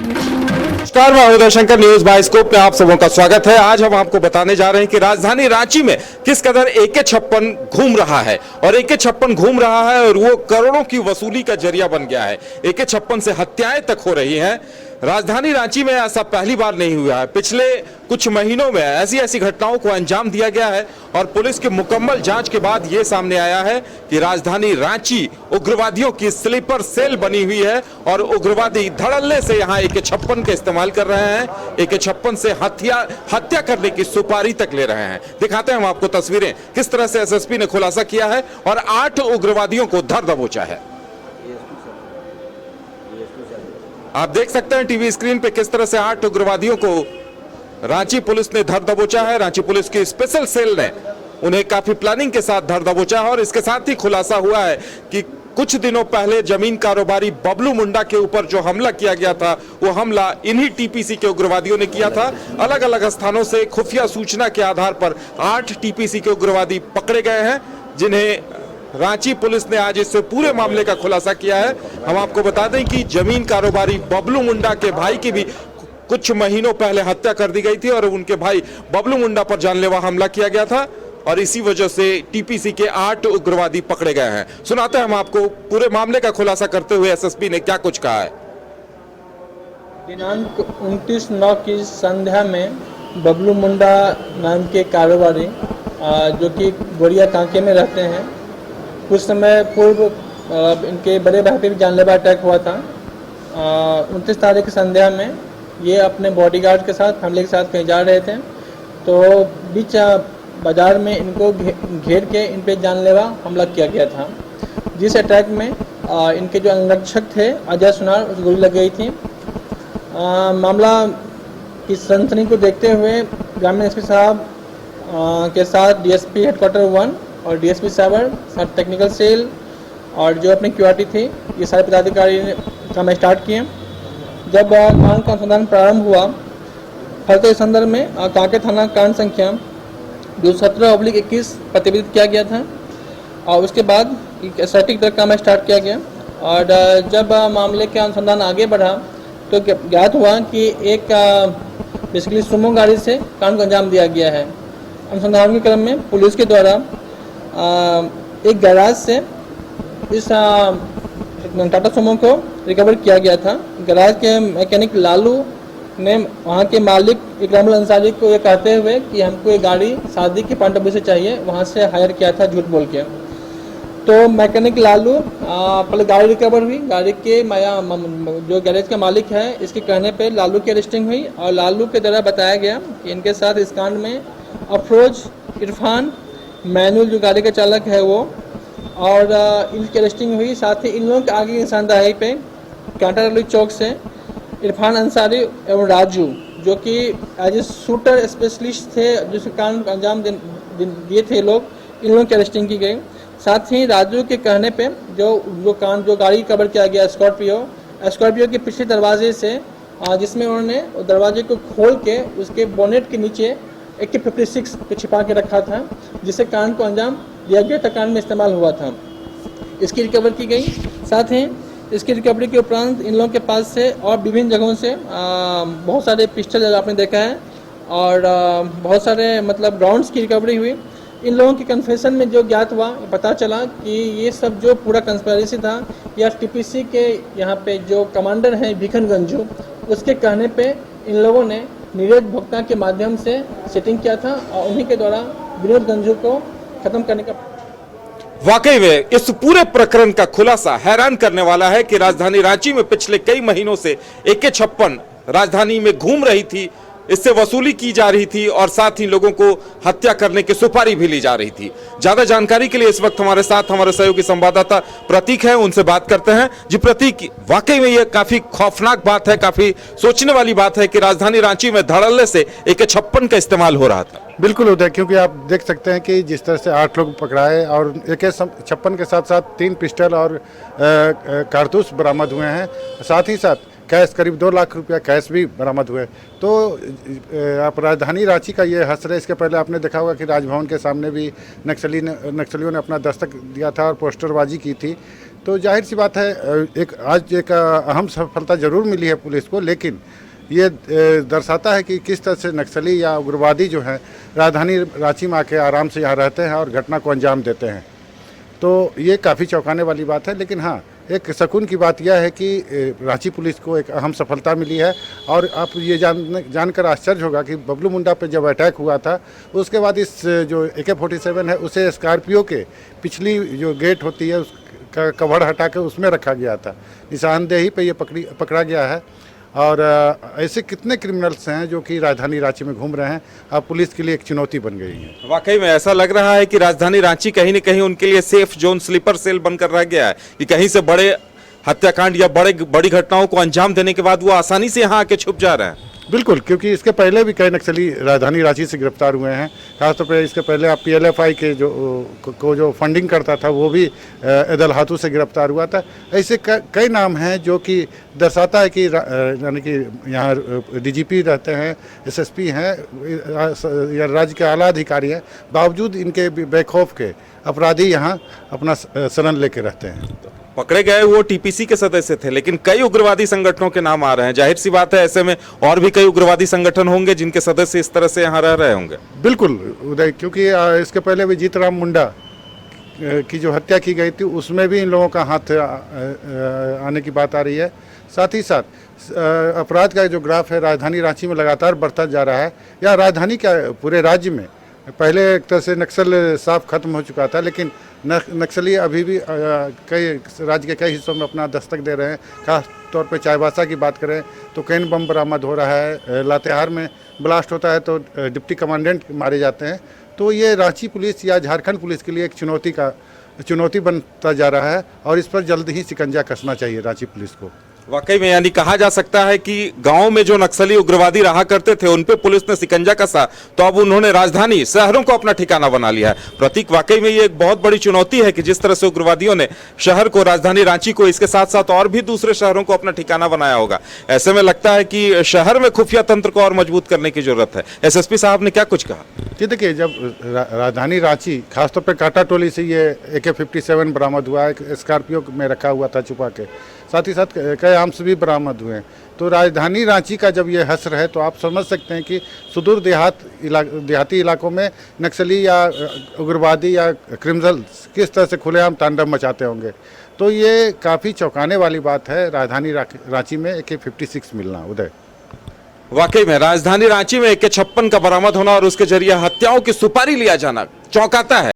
नमस्कार, मैं Uday Shankar, news bioscope में आप सबों का स्वागत है। आज हम आपको बताने जा रहे हैं कि राजधानी रांची में किस कदर AK-56 घूम रहा है और AK-56 घूम रहा है और वो करोड़ों की वसूली का जरिया बन गया है। AK-56 से हत्याएं तक हो रही हैं। राजधानी रांची में ऐसा पहली बार नहीं हुआ है। पिछले कुछ महीनों में ऐसी घटनाओं को अंजाम दिया गया है और पुलिस की मुकम्मल जांच के बाद यह सामने आया है कि राजधानी रांची उग्रवादियों की स्लीपर सेल बनी हुई है और उग्रवादी धड़ल्ले से यहां AK-56 का इस्तेमाल कर रहे हैं। AK-56 से हत्या करने की सुपारी तक ले रहे हैं। दिखाते हैं हम आपको तस्वीरें, किस तरह से SSP ने खुलासा किया है और 8 उग्रवादियों को धर दबोचा है। आप देख सकते हैं टीवी स्क्रीन पे किस तरह से 8 उग्रवादियों को रांची पुलिस ने धर दबोचा है। रांची पुलिस की स्पेशल सेल ने उन्हें काफी प्लानिंग के साथ धर दबोचा है और इसके साथ ही खुलासा हुआ है कि कुछ दिनों पहले जमीन कारोबारी बबलू मुंडा के ऊपर जो हमला किया गया था, वो हमला इन्हीं TPC के उग्रवादियों ने किया था। अलग अलग स्थानों से खुफिया सूचना के आधार पर 8 TPC के उग्रवादी पकड़े गए हैं, जिन्हें रांची पुलिस ने आज इस पूरे मामले का खुलासा किया है। हम आपको बता दें कि जमीन कारोबारी बबलू मुंडा के भाई की भी कुछ महीनों पहले हत्या कर दी गई थी और उनके भाई बबलू मुंडा पर जानलेवा हमला किया गया था और इसी वजह से TPC के 8 उग्रवादी पकड़े गए हैं। सुनाते हैं हम आपको पूरे मामले का खुलासा करते हुए SSP ने क्या कुछ कहा है। दिनांक 29/9 की संध्या में बबलू मुंडा नाम के कारोबारी जो कि गोरिया कांके में रहते हैं, कुछ समय पूर्व इनके बड़े भाई पे भी जानलेवा अटैक हुआ था। 29 तारीख की संध्या में ये अपने बॉडीगार्ड के साथ, फैमिली के साथ कहीं जा रहे थे, तो बीच बाजार में इनको घेर के इन पे जानलेवा हमला किया गया था, जिस अटैक में इनके जो अंगरक्षक थे अजय सुनार, उस गोली लग गई थी। मामला की सनसनी को देखते हुए ग्रामीण SP साहब के साथ DSP हेडक्वार्टर 1 और DSP साइबर, साथ टेक्निकल सेल और जो अपनी QRT थी, ये सारे पदाधिकारी ने काम स्टार्ट किए। जब कांड का अनुसंधान प्रारंभ हुआ, फल के संदर्भ में कांके थाना कांड संख्या 217/21 प्रतिबंधित किया गया था और उसके बाद सटीक तक काम स्टार्ट किया गया। और जब मामले का अनुसंधान आगे बढ़ा तो ज्ञात हुआ कि एक बेसिकली सुमो गाड़ी से कांड को अंजाम दिया गया है। अनुसंधान के क्रम में पुलिस के द्वारा एक गैराज से इस टाटा सुमो को रिकवर किया गया था। गैराज के मैकेनिक लालू ने वहाँ के मालिक इकरामुल अंसारी को ये कहते हुए कि हमको ये गाड़ी शादी के पांडवी से चाहिए, वहाँ से हायर किया था झूठ बोल के। तो मैकेनिक लालू पहले गाड़ी रिकवर हुई, गाड़ी के जो गैरेज का मालिक है, इसके कहने पे लालू की अरेस्टिंग हुई और लालू के द्वारा बताया गया कि इनके साथ इस कांड में अफरोज, इरफान, मैनुअल जो गाड़ी का चालक है वो, और इनकी अरेस्टिंग हुई। साथ ही इन लोगों के आगे निशानदही पे कांटारली चौक से इरफान अंसारी एवं राजू, जो कि एज ए शूटर स्पेशलिस्ट थे, जिसके कांड को अंजाम दिए थे लोग, इन लोगों की अरेस्टिंग की गई। साथ ही राजू के कहने पे जो गाड़ी कवर किया गया स्कॉर्पियो के पिछले दरवाजे से, जिसमें उन्होंने दरवाजे को खोल के उसके बोनेट के नीचे AK-56 को छिपा के रखा था, जिससे कांड को अंजाम दिया गया था, कांड में इस्तेमाल हुआ था। इसकी रिकवर की गई। साथ ही इसकी रिकवरी के उपरांत इन लोगों के पास से और विभिन्न जगहों से बहुत सारे पिस्टल आपने देखा है और बहुत सारे मतलब राउंड्स की रिकवरी हुई। इन लोगों की कन्फेशन में जो ज्ञात हुआ, पता चला कि ये सब जो पूरा कंस्पिरेसी था, या TPC के यहाँ पे जो कमांडर हैं भिखन गंजू, उसके कहने पे इन लोगों ने नीरज भोक्ता के माध्यम से सेटिंग किया था और उन्हीं के द्वारा विनोद गंजू को खत्म करने का। वाकई में इस पूरे प्रकरण का खुलासा हैरान करने वाला है कि राजधानी रांची में पिछले कई महीनों से AK-56 राजधानी में घूम रही थी, इससे वसूली की जा रही थी और साथ ही लोगों को हत्या करने की सुपारी भी ली जा रही थी। ज्यादा जानकारी के लिए इस वक्त हमारे साथ हमारे सहयोगी संवाददाता प्रतीक हैं, उनसे बात करते हैं। जी प्रतीक, वाकई में यह काफी खौफनाक बात है, काफी सोचने वाली बात है कि राजधानी रांची में धड़ल्ले से AK-56 का इस्तेमाल हो रहा था। बिल्कुल उदय, क्योंकि आप देख सकते हैं कि जिस तरह से 8 लोग पकड़ाए और AK-56 के साथ साथ 3 पिस्टल और कारतूस बरामद हुए हैं, साथ ही साथ कैश करीब 2 लाख रुपया कैश भी बरामद हुए। तो आप राजधानी रांची का ये हसर है। इसके पहले आपने देखा होगा कि राजभवन के सामने भी नक्सलियों ने अपना दस्तक दिया था और पोस्टरबाजी की थी। तो जाहिर सी बात है आज एक अहम सफलता जरूर मिली है पुलिस को, लेकिन ये दर्शाता है कि किस तरह से नक्सली या उग्रवादी जो है राजधानी रांची में आके आराम से यहाँ रहते हैं और घटना को अंजाम देते हैं। तो ये काफ़ी चौंकाने वाली बात है। लेकिन हाँ, एक सुकून की बात यह है कि रांची पुलिस को एक अहम सफलता मिली है। और आप ये जानकर आश्चर्य होगा कि बबलू मुंडा पे जब अटैक हुआ था उसके बाद इस जो AK-47 है उसे स्कॉर्पियो के पिछली जो गेट होती है उसका कवर हटा के उसमें रखा गया था। निशानदेही पे ये पकड़ा गया है। और ऐसे कितने क्रिमिनल्स हैं जो कि राजधानी रांची में घूम रहे हैं, अब पुलिस के लिए एक चुनौती बन गई है। वाकई में ऐसा लग रहा है कि राजधानी रांची कहीं न कहीं उनके लिए सेफ जोन, स्लीपर सेल बनकर रह गया है कि कहीं से बड़े हत्याकांड या बड़ी घटनाओं को अंजाम देने के बाद वो आसानी से यहाँ आके छुप जा रहे हैं। बिल्कुल, क्योंकि इसके पहले भी कई नक्सली राजधानी रांची से गिरफ्तार हुए हैं। खासतौर पर इसके पहले आप PLFI के जो फंडिंग करता था वो भी एदल हाथू से गिरफ्तार हुआ था। ऐसे कई नाम हैं जो कि दर्शाता है कि यानी कि यहाँ DGP रहते हैं, SSP हैं या राज्य के आला अधिकारी हैं, बावजूद इनके बेखौफ के अपराधी यहाँ अपना शरण लेके रहते हैं। पकड़े गए वो TPC के सदस्य थे, लेकिन कई उग्रवादी संगठनों के नाम आ रहे हैं। जाहिर सी बात है ऐसे में और भी कई उग्रवादी संगठन होंगे जिनके सदस्य इस तरह से यहाँ रह रहे होंगे। बिल्कुल उदय, क्योंकि इसके पहले भी जीतराम मुंडा की जो हत्या की गई थी उसमें भी इन लोगों का हाथ आने की बात आ रही है। साथ ही साथ अपराध का जो ग्राफ है राजधानी रांची में लगातार बढ़ता जा रहा है। या राजधानी क्या पूरे राज्य में पहले एक तरह से नक्सल साफ खत्म हो चुका था, लेकिन नक्सली अभी भी कई राज्य के कई हिस्सों में अपना दस्तक दे रहे हैं। खास तौर पे चाईबासा की बात करें तो कैन बम बरामद हो रहा है, लातेहार में ब्लास्ट होता है तो डिप्टी कमांडेंट मारे जाते हैं। तो ये रांची पुलिस या झारखंड पुलिस के लिए एक चुनौती बनता जा रहा है और इस पर जल्द ही शिकंजा कसना चाहिए रांची पुलिस को। वाकई में यानी कहा जा सकता है कि गांव में जो नक्सली उग्रवादी रहा करते थे उन पे पुलिस ने शिकंजा कसा, तो अब उन्होंने राजधानी शहरों को अपना ठिकाना बना लिया है। प्रतीक, वाकई में ये एक बहुत बड़ी चुनौती है कि जिस तरह से उग्रवादियों ने शहर को, राजधानी रांची को, इसके साथ साथ और भी दूसरे शहरों को अपना ठिकाना बनाया होगा। ऐसे में लगता है कि शहर में खुफिया तंत्र को और मजबूत करने की जरूरत है। SSP साहब ने क्या कुछ कहा कि देखिए, जब राजधानी रांची खासतौर पर कांटा टोली से ये AK-47 बरामद हुआ है, स्कॉर्पियो में रखा हुआ था छुपा के, साथ ही साथ कई आर्म्स भी बरामद हुए हैं। तो राजधानी रांची का जब ये हश्र है तो आप समझ सकते हैं कि सुदूर देहाती इलाकों में नक्सली या उग्रवादी या क्रिमिनल्स किस तरह से खुलेआम तांडव मचाते होंगे। तो ये काफ़ी चौंकाने वाली बात है राजधानी रांची में AK-56 मिलना। उदय, वाकई में राजधानी रांची में AK-56 का बरामद होना और उसके जरिए हत्याओं की सुपारी लिया जाना चौंकाता है।